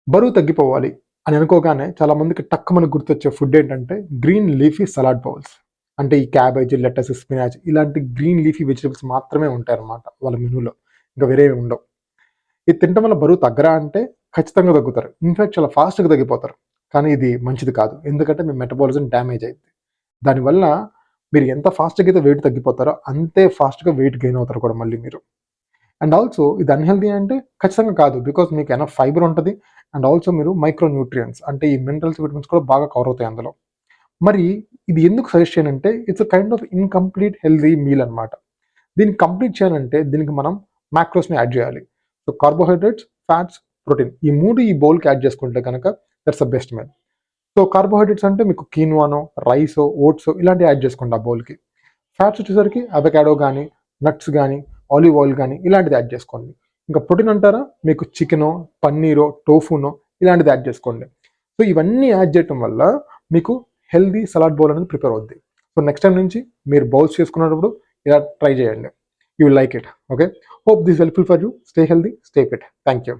బరువు తగ్గిపోవాలి అని అనుకోగానే చాలామందికి టక్కుమని గుర్తొచ్చే ఫుడ్ ఏంటంటే గ్రీన్ లీఫీ సలాడ్ బౌల్స్. అంటే ఈ క్యాబేజ్, లెటస్, స్పినాచ్ ఇలాంటి గ్రీన్ లీఫీ వెజిటబుల్స్ మాత్రమే ఉంటాయన్నమాట వాళ్ళ మెనూలో. ఇంకా వేరేవి ఉండవు. ఇది తినడం వల్ల బరువు తగ్గరా అంటే ఖచ్చితంగా తగ్గుతారు. ఇన్ఫాక్ట్ చాలా ఫాస్ట్‌గా తగ్గిపోతారు. కానీ ఇది మంచిది కాదు. ఎందుకంటే మీ మెటబాలిజం డ్యామేజ్ అయిద్ది. దానివల్ల మీరు ఎంత ఫాస్ట్‌గా అయితే వెయిట్ తగ్గిపోతారో అంతే ఫాస్ట్‌గా వెయిట్ గెయిన్ అవుతారు కూడా మళ్ళీ మీరు. అండ్ ఆల్సో ఇది అన్‌హెల్తీ అంటే ఖచ్చితంగా కాదు. బికాజ్ మీకు ఎనఫ్ ఫైబర్ ఉంటది. అండ్ ఆల్సో మీరు మైక్రో న్యూట్రియంట్స్ అంటే ఈ మినరల్స్, విటమిన్స్ కూడా బాగా కవర్ అవుతాయి అందులో. మరి ఇది ఎందుకు సజెస్ట్ చేయనంటే it's a kind of incomplete healthy meal అన్నమాట. దీన్ని కంప్లీట్ చేయాలంటే దీనికి మనం మాక్రోస్‌ని యాడ్ చేయాలి. సో కార్బోహైడ్రేట్స్, ఫ్యాట్స్, ప్రోటీన్ ఈ 3 ఈ బౌల్‌కి యాడ్ చేసుకుంటే గనక that's the best meal. So carbohydrates అంటే మీకు కీన్వానో, రైసో, ఓట్సో ఇలాంటివి యాడ్ చేసుకోండి ఆ బౌల్‌కి. ఫ్యాట్స్ వచ్చేసరికి అవకాడో గానీ, నట్స్ గానీ, ఆలివ్ ఆయిల్ గానీ ఇలాంటిది యాడ్ చేసుకోండి. ఇంకా ప్రోటీన్ అంటారా మీకు చికెనో, పన్నీరో, టోఫునో ఇలాంటిది యాడ్ చేసుకోండి. సో ఇవన్నీ యాడ్ చేయటం వల్ల మీకు హెల్తీ సలాడ్ బౌల్ అనేది ప్రిపేర్ అవుద్ది. సో నెక్స్ట్ టైం నుంచి మీరు బౌల్స్ చేసుకునేటప్పుడు ఇలా ట్రై చేయండి. You will like it. Okay. Hope this helpful for you. Stay healthy, stay fit. Thank you.